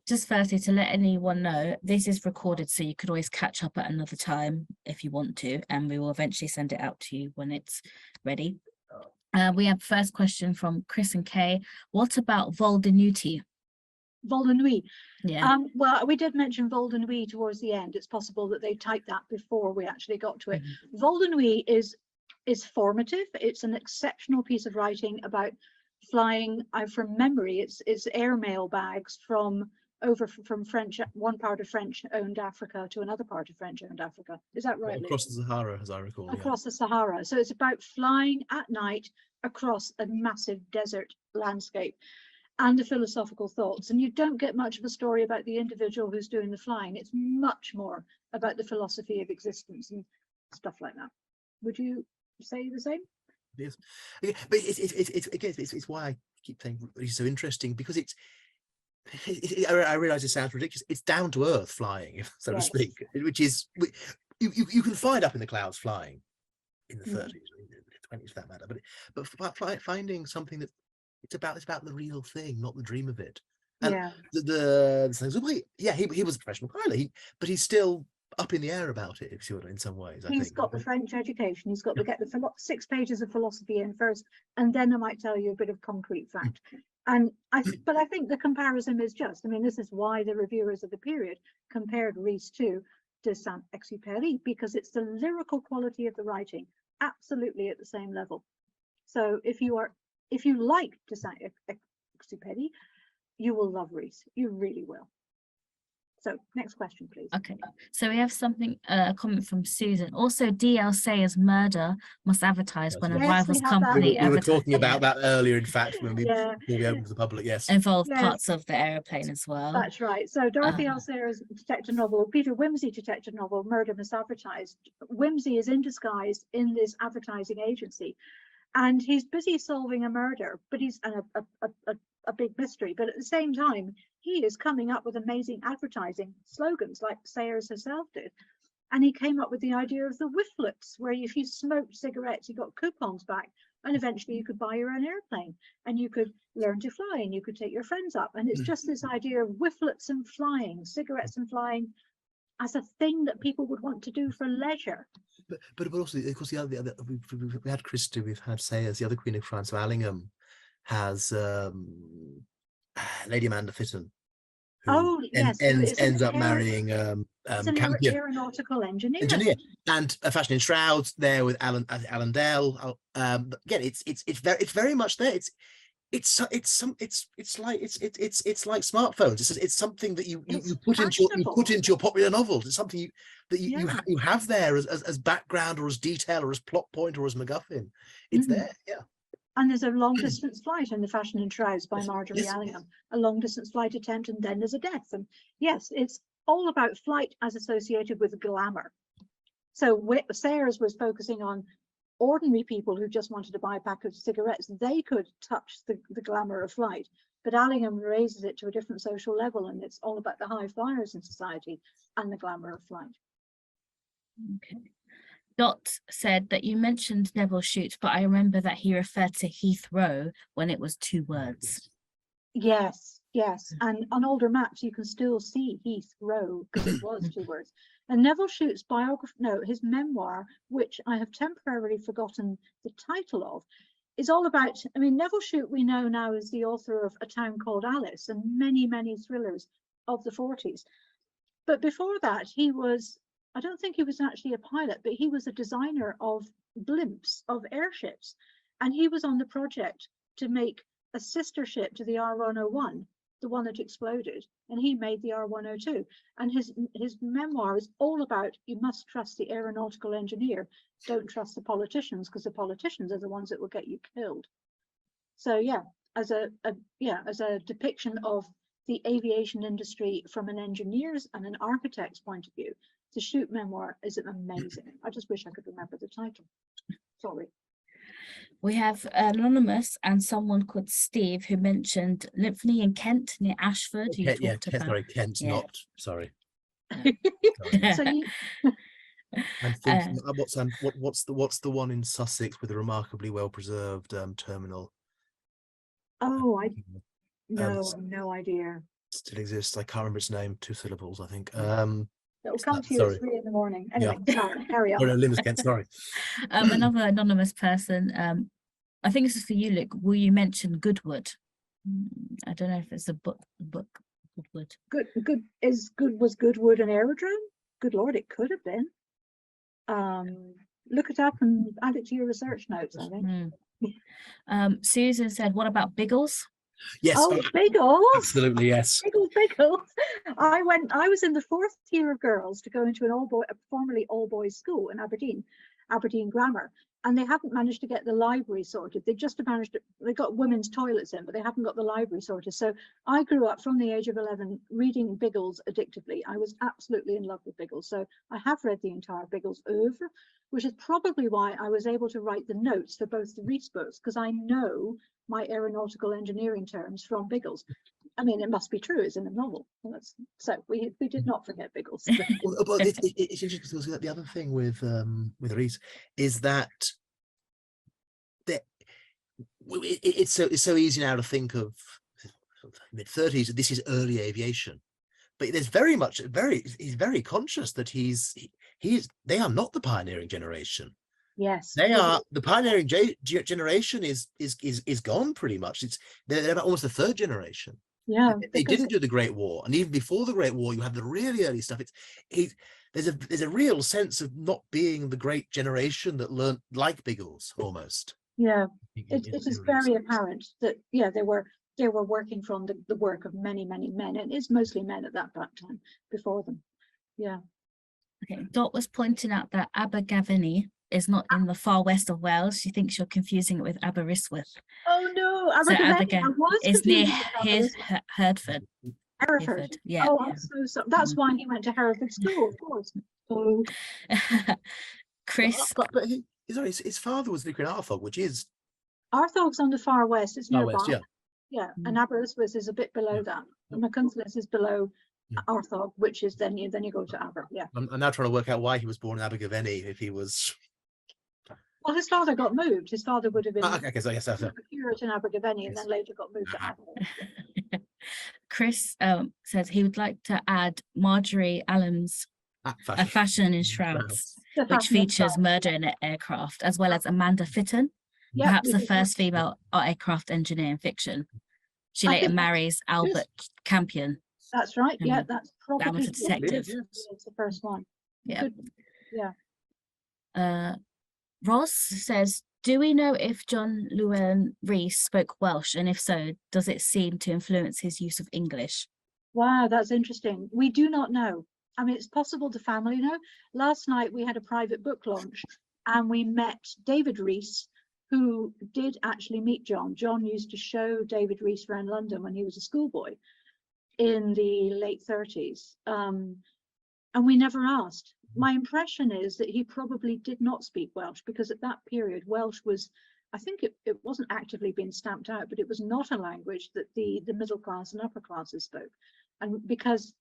just firstly, to let anyone know, this is recorded, so you could always catch up at another time if you want to, and we will eventually send it out to you when it's ready. We have first question from Chris and Kay. What about Vol de Nuit? Vol de Nuit. Yeah. Well, we did mention Vol de Nuit towards the end. It's possible that they typed that before we actually got to it. Vol de Nuit is formative. It's an exceptional piece of writing about flying. From memory, it's airmail bags from French, one part of French-owned Africa to another part of French-owned Africa. Is that right? Across the Sahara, as I recall. Across the Sahara. So it's about flying at night across a massive desert landscape. and the philosophical thoughts. And you don't get much of a story about the individual who's doing the flying. It's much more about the philosophy of existence and stuff like that. Would you say the same? Yes, but it's why I keep saying it's so interesting, because I realize it sounds ridiculous. It's down to earth flying, so to speak, which is you can fly it up in the clouds flying in the 30s, 20s for that matter, but finding something that it's about the real thing, not the dream of it. And he was a professional pilot, but he's still up in the air about it, if you will, in some ways. He's got the French education. He's got to get the 6 pages of philosophy in first, and then I might tell you a bit of concrete fact. And I think the comparison is just. I mean, this is why the reviewers of the period compared Rhys to de Saint-Exupéry, because it's the lyrical quality of the writing absolutely at the same level. So if you like de Saint-Exupéry, you will love Rhys. You really will. So next question, please. Okay, so we have a comment from Susan. Also, D.L. Sayers' murder must advertise when a rival's company. We were talking about that earlier, in fact, when we opened to the public. Yes, involved parts of the aeroplane as well. That's right. So Dorothy L. Sayers' detective novel, Peter Wimsey detective novel, Murder Must Advertise. Wimsey is in disguise in this advertising agency, and he's busy solving a murder, but he's a big mystery. But at the same time, he is coming up with amazing advertising slogans like Sayers herself did. And he came up with the idea of the whifflets, where if you smoked cigarettes, you got coupons back, and eventually you could buy your own airplane, and you could learn to fly, and you could take your friends up. And it's just this idea of whifflets and flying, cigarettes and flying, as a thing that people would want to do for leisure. But also, of course, the other we had Christie, we've had Sayers, the other Queen of France, so Allingham has Lady Amanda Fitton, who ends up marrying aeronautical engineer, and a fashion in shrouds there with Alan Dale. Again, it's very much there. It's like smartphones. It's something that you put into your popular novels. It's something that you have there as background, or as detail, or as plot point, or as MacGuffin. It's there, yeah. And there's a long distance flight in The Fashion in Shrouds by Marjorie Allingham, a long distance flight attempt, and then there's a death. And yes, it's all about flight as associated with glamour. So Sayers was focusing on ordinary people who just wanted to buy a pack of cigarettes. They could touch the glamour of flight, but Allingham raises it to a different social level, and it's all about the high flyers in society and the glamour of flight. Okay. Dot said that you mentioned Neville Shute, but I remember that he referred to Heathrow when it was 2 words. Yes. And on older maps, you can still see Heathrow because it was 2 words. And Neville Shute's his memoir, which I have temporarily forgotten the title of, is all about, I mean, Neville Shute we know now is the author of A Town Called Alice and many, many thrillers of the 40s. But before that, I don't think he was actually a pilot, but he was a designer of blimps, of airships. And he was on the project to make a sister ship to the R-101, the one that exploded. And he made the R-102. And his memoir is all about, you must trust the aeronautical engineer. Don't trust the politicians, because the politicians are the ones that will get you killed. So yeah, as a depiction of the aviation industry from an engineer's and an architect's point of view, the Shute memoir is amazing. I just wish I could remember the title. Sorry. We have Anonymous and someone called Steve who mentioned Lymphony in Kent near Ashford. Sorry, Kent, not sorry. So I'm thinking, what's the one in Sussex with a remarkably well preserved terminal? Oh, no idea. Still exists. I can't remember its name. 2 syllables, I think. It'll come to you at 3 in the morning. Anyway, carry on. Oh, no, Limbs Kent, sorry. Another anonymous person. I think this is for you, Luke. Will you mention Goodwood? I don't know if it's a book. Goodwood. Was Goodwood an aerodrome? Good Lord, it could have been. Look it up and add it to your research notes, I think. Susan said, what about Biggles? Yes. Oh, Biggles. Absolutely, yes. Biggles. I was in the 4th year of girls to go into a formerly all boys school in Aberdeen Grammar. and they haven't managed to get the library sorted. They just managed to, they got women's toilets in, but they haven't got the library sorted. So I grew up from the age of 11 reading Biggles addictively. I was absolutely in love with Biggles. So I have read the entire Biggles oeuvre, which is probably why I was able to write the notes for both the Rhys books, because I know my aeronautical engineering terms from Biggles. I mean, it must be true, it's in the novel. So we did not forget Biggles. But it's interesting because the other thing with Rhys is that it's so easy now to think of mid-30s. This is early aviation, but there's he's very conscious that they are not the pioneering generation. Yes, They are the pioneering generation is gone pretty much. They're about almost the third generation. Yeah, they didn't do the Great War, and even before the Great War, you have the really early stuff. There's a real sense of not being the great generation that learned like Biggles almost. Yeah, it is very apparent that they were working from the work of many men, and it's mostly men at that time before them. Yeah. Okay, Dot was pointing out that Abergavenny is not in the far west of Wales. She thinks you're confusing it with Aberystwyth. Oh no, So Abergavenny. it's near Hereford. Hereford. Yeah. Oh, I'm so sorry. That's why he went to Hereford School, of course. Oh. Chris. But his father was vicar in Arthog, which is Arthog's on the far west. It's nearby. West, yeah. Yeah, and Aberystwyth is a bit below that. McCunslis is below Arthog, which is then you go to Aber. Yeah. I'm now trying to work out why he was born in Abergavenny if he was. Well, his father got moved. His father would have been Okay, so I guess that's a curate in Abergavenny, and then later got moved to Aber. Chris says he would like to add Marjorie Allen's A Fashion in Shrouds, which features murder in an aircraft, as well as Amanda Fitton, perhaps the first female aircraft engineer in fiction. She later marries Albert Campion. That's right. Yeah, that's probably that was a detective. It's the first one. Yeah. Yeah. Ross says, do we know if John Llewelyn Rhys spoke Welsh, and if so, does it seem to influence his use of English? Wow, that's interesting. We do not know. I mean, it's possible the family know. Last night we had a private book launch and we met David Rhys, who did actually meet John. John used to show David Rhys around London when he was a schoolboy in the late 30s. And we never asked. My impression is that he probably did not speak Welsh, because at that period, Welsh was, I think it wasn't actively being stamped out, but it was not a language that the middle class and upper classes spoke. And because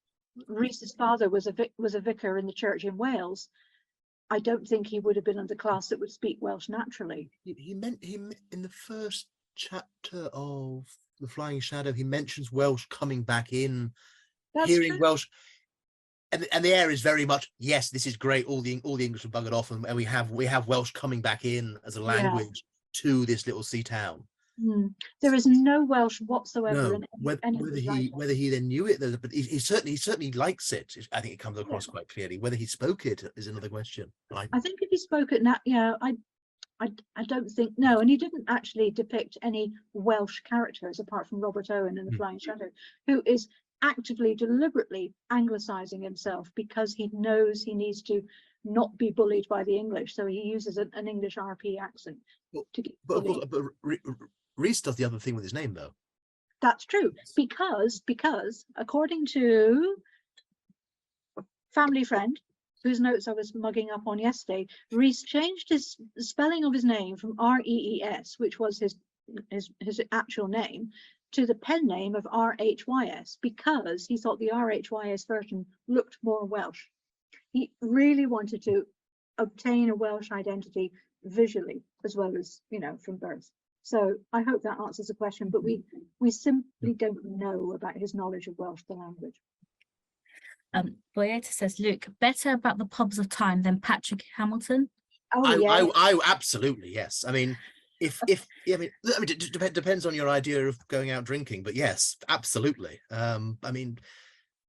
Rhys's father was a vicar in the church in Wales, I don't think he would have been in the class that would speak Welsh naturally. He meant in the first chapter of The Flying Shadow, he mentions Welsh coming back in. That's hearing true. Welsh, and the air is very much, yes, this is great. All the English are buggered off, and we have Welsh coming back in as a language to this little sea town. There is no Welsh whatsoever in whether he then knew it, but he certainly likes it. I think it comes across quite clearly. Whether he spoke it is another question. I think if he spoke it now, I don't think, no, and he didn't actually depict any Welsh characters apart from Robert Owen in The Flying Shadow, who is actively, deliberately anglicising himself because he knows he needs to not be bullied by the English, so he uses an English RP accent. But Rhys does the other thing with his name, though. That's true, because according to a family friend whose notes I was mugging up on yesterday, Rhys changed the spelling of his name from R-E-E-S, which was his actual name, to the pen name of R-H-Y-S, because he thought the R-H-Y-S version looked more Welsh. He really wanted to obtain a Welsh identity visually as well as, from birth. So I hope that answers the question, but we simply don't know about his knowledge of Welsh, the language. Boyeta says, Luke, better about the pubs of time than Patrick Hamilton? I absolutely, yes. I mean, it depends on your idea of going out drinking, but yes, absolutely. I mean,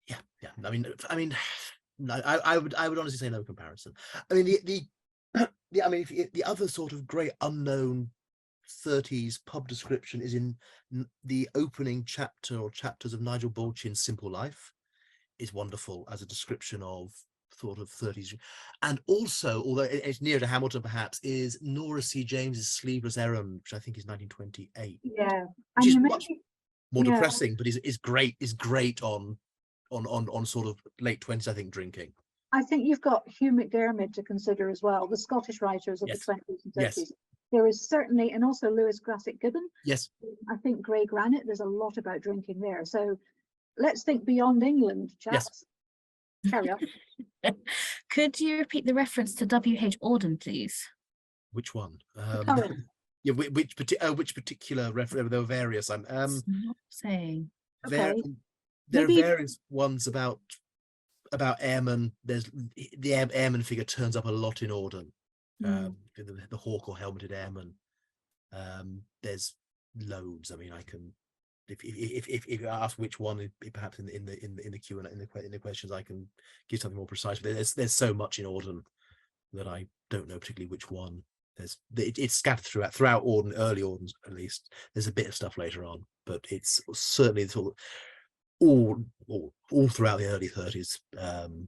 I would honestly say no comparison. I mean, the other sort of great unknown 30s pub description is in the opening chapter or chapters of Nigel Bulchin's Simple Life. Is wonderful as a description of sort of 30s. And also, although it's nearer to Hamilton perhaps, is Nora C. James's Sleeveless Errand, which I think is 1928. Yeah, which and is you much maybe, more yeah, depressing, but is great on sort of late 20s, I think, drinking. I think you've got Hugh McDermid to consider as well, the Scottish writers of Yes. the 20s and 30s. Yes. There is certainly, and also Lewis Grassic Gibbon. Yes. I think Grey Granite, there's a lot about drinking there. So let's think beyond England, chaps. Yes. Carry on. Could you repeat the reference to W.H. Auden, please? Which one? Current. Yeah, which particular reference? There were various. I'm It's not saying. there. Okay. There are Maybe- various ones about airmen. There's the airman figure turns up a lot in Auden. The hawk or helmeted airman. There's loads. I mean, I can if you ask which one, perhaps in the Q and in the questions, I can give something more precise. But there's so much in Auden that I don't know particularly which one. It's scattered throughout Auden, early Auden at least. There's a bit of stuff later on, but it's certainly sort of all throughout the early 30s, the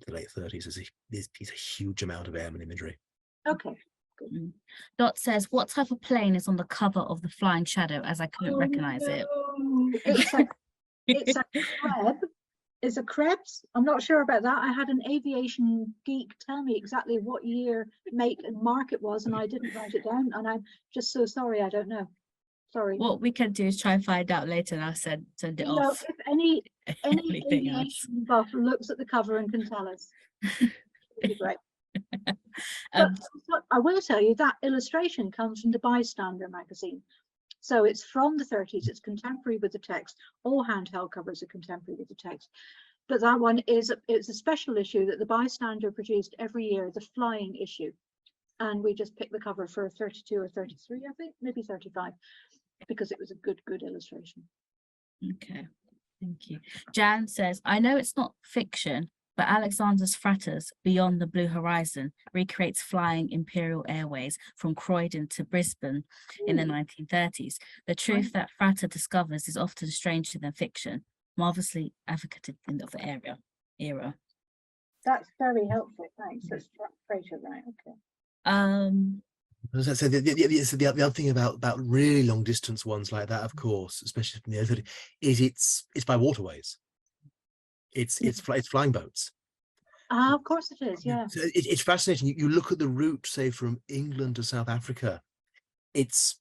late 30s. Is a huge amount of airman imagery. Okay. Dot says, what type of plane is on the cover of the Flying Shadow, as I couldn't recognize it? It's a Krebs. It's a Krebs. I'm not sure about that. I had an aviation geek tell me exactly what year, make and mark it was, and I didn't write it down. And I'm just so sorry, I don't know. Sorry. What we can do is try and find out later, and I'll send it You know, off. if any Anything else. aviation buff looks at the cover and can tell us, it'd be great. But I will tell you that illustration comes from the Bystander magazine. So it's from the 30s, it's contemporary with the text. All handheld covers are contemporary with the text. But that one it's a special issue that the Bystander produced every year, the flying issue. And we just picked the cover for 32 or 33, I think, maybe 35, because it was a good illustration. Okay, thank you. Jan says, I know it's not fiction, but Alexander's Fratters Beyond the Blue Horizon recreates flying Imperial Airways from Croydon to Brisbane in the 1930s. The truth that Fratter discovers is often stranger than fiction, marvelously advocated in the era. That's very helpful, thanks. That's Fraser, right? Okay. So the other thing about really long distance ones like that, of course, especially from the early 30s, is it's by waterways. It's flying boats. Of course it is, yeah. So it's fascinating. You look at the route, say, from England to South Africa. It's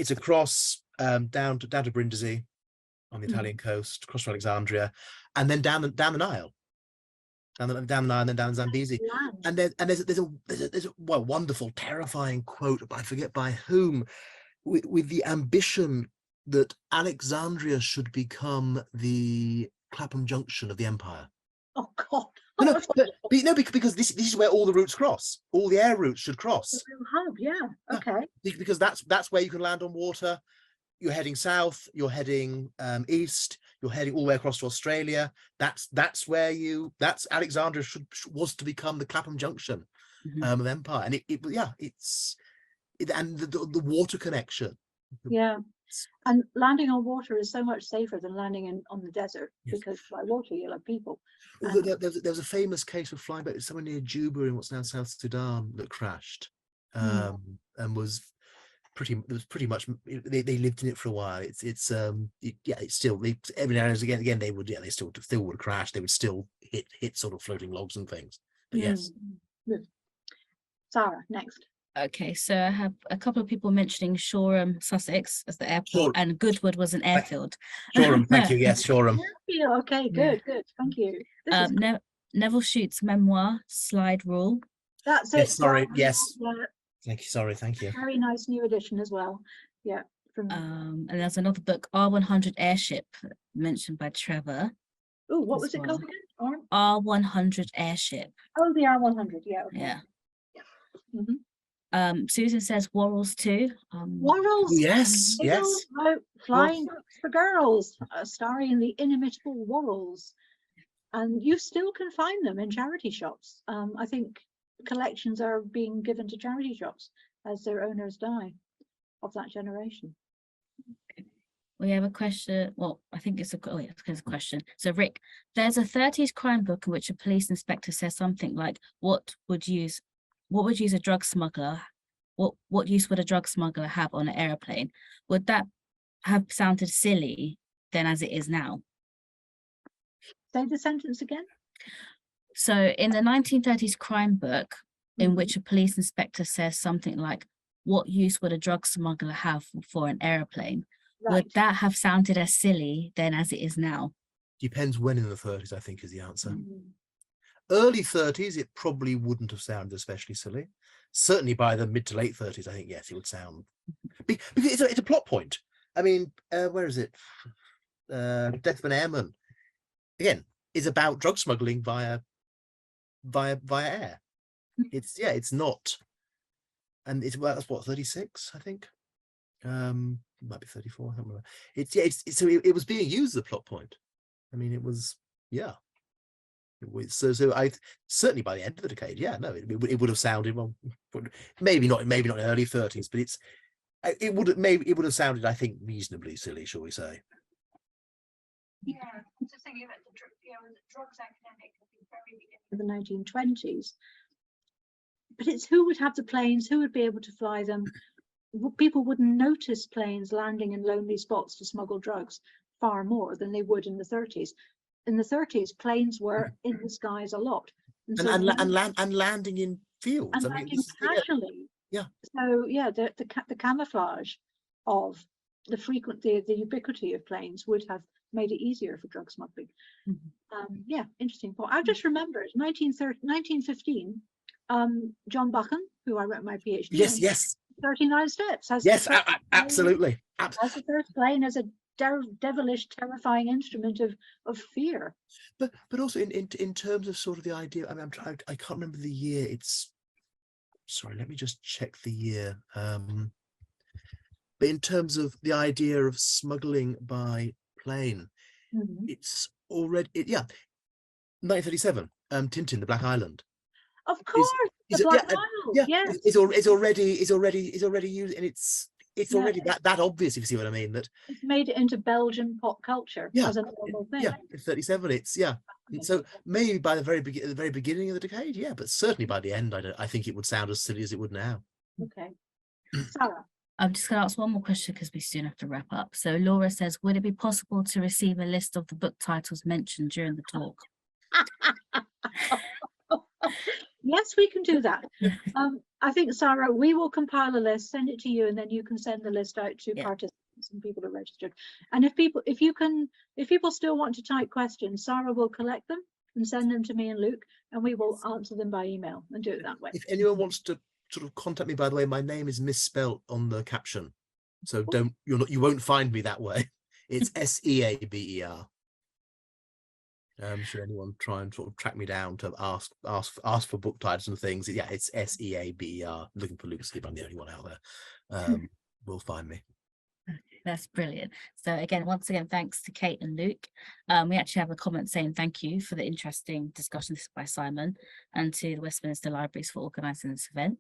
across down to Brindisi on the Italian coast, across to Alexandria, and then down the Nile. Down the Nile, and then down Zambezi. And there's a wonderful, terrifying quote, I forget by whom, with the ambition that Alexandria should become the Clapham Junction of the empire. Oh God! Because this is where all the routes cross. All the air routes should cross. The real hub, yeah. Okay. Because that's where you can land on water. You're heading south. You're heading east. You're heading all the way across to Australia. That's Alexandria was to become the Clapham Junction of empire, and it's the water connection. Yeah. And landing on water is so much safer than landing on the desert, because by water you'll have people. There was a famous case of flying boat, somewhere near Juba in what's now South Sudan, that crashed, and was pretty much they lived in it for a while. It's still every now and again they would they still would crash. They would still hit sort of floating logs and things. But yes. Sarah, next. Okay, so I have a couple of people mentioning Shoreham, Sussex as the airport, and Goodwood was an airfield. Shoreham, thank you. Yes, Shoreham. Okay, good. Thank you. Neville Shute's memoir, Slide Rule. That's it. Yes, sorry. Yes. Thank you. Thank you. Very nice new edition as well. Yeah. And there's another book, R100 Airship, mentioned by Trevor. Oh, what was it called again? R100 Airship. Oh, the R100. Yeah. Okay. Yeah. Susan says Worrells too. Worrells. Yes. Flying books for girls, starring the inimitable Worrells, and you still can find them in charity shops. I think collections are being given to charity shops as their owners die, of that generation. We have a question. Well, I think it's a, oh yeah, it's a question. So Rick, there's a 30s crime book in which a police inspector says something like, what would use a drug smuggler? What use would a drug smuggler have on an airplane? Would that have sounded silly then as it is now? Say the sentence again. So in the 1930s crime book, in which a police inspector says something like, what use would a drug smuggler have for an aeroplane? Right. Would that have sounded as silly then as it is now? Depends when in the 30s, I think, is the answer. Mhm. Early 30s, it probably wouldn't have sounded especially silly. Certainly by the mid to late 30s, I think, yes, it would sound. Because it's a plot point. I mean, where is it? Death of an Airman, again, is about drug smuggling via air. It's not. And it's, well, that's what, 36, I think. Might be 34, I don't remember. So it was being used as a plot point. I mean, it was, yeah. So I certainly by the end of the decade, yeah, no, it would have sounded, well, maybe not in the early 30s, but it would have sounded, I think, reasonably silly, shall we say? Yeah, I'm just thinking about the drugs epidemic at the very beginning of the 1920s. But it's who would have the planes, who would be able to fly them. People wouldn't notice planes landing in lonely spots to smuggle drugs far more than they would in the 30s. In the 30s, planes were in the skies a lot, and landing in fields. And I mean, landing casually. Yeah. So yeah, the camouflage of the ubiquity of planes would have made it easier for drug smuggling. Yeah, interesting point. I've just remembered 1915. John Buchan, who I wrote my PhD in, yes 39 steps. Absolutely. As the first plane as a devilish, terrifying instrument of fear. But also in terms of sort of the idea. I mean, I can't remember the year. Sorry, let me just check the year. But in terms of the idea of smuggling by plane, it's already 1937. Tintin, the Black Island. Of course, the Black Isle. Yes, it's already used, and it's already that obvious, if you see what I mean. That it's made it into Belgian pop culture as a normal thing. Yeah, in 37, it's So maybe by the very beginning of the decade, but certainly by the end, I think it would sound as silly as it would now. Okay, Sarah. I'm just going to ask one more question because we soon have to wrap up. So Laura says, would it be possible to receive a list of the book titles mentioned during the talk? Yes, we can do that. I think, Sarah, we will compile a list, send it to you, and then you can send the list out to participants and people who are registered. And if people still want to type questions, Sarah will collect them and send them to me and Luke, and we will answer them by email and do it that way. If anyone wants to sort of contact me, by the way, my name is misspelt on the caption, so you won't find me that way. It's Seaber. Should anyone try and sort of track me down to ask for book titles and things, it's Seaber. Looking for Luke Seaber, I'm the only one out there. Will find me. That's brilliant. So again, once again, thanks to Kate and Luke. We actually have a comment saying thank you for the interesting discussion. This is by Simon, and to the Westminster Libraries for organising this event.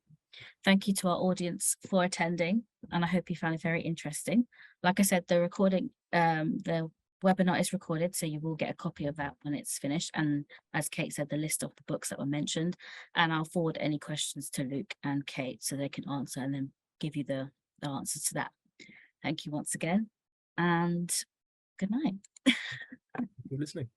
Thank you to our audience for attending, and I hope you found it very interesting. Like I said, the recording, the webinar is recorded, so you will get a copy of that when it's finished. And as Kate said, the list of the books that were mentioned, and I'll forward any questions to Luke and Kate so they can answer and then give you the answers to that. Thank you once again, and good night. Thank you for listening.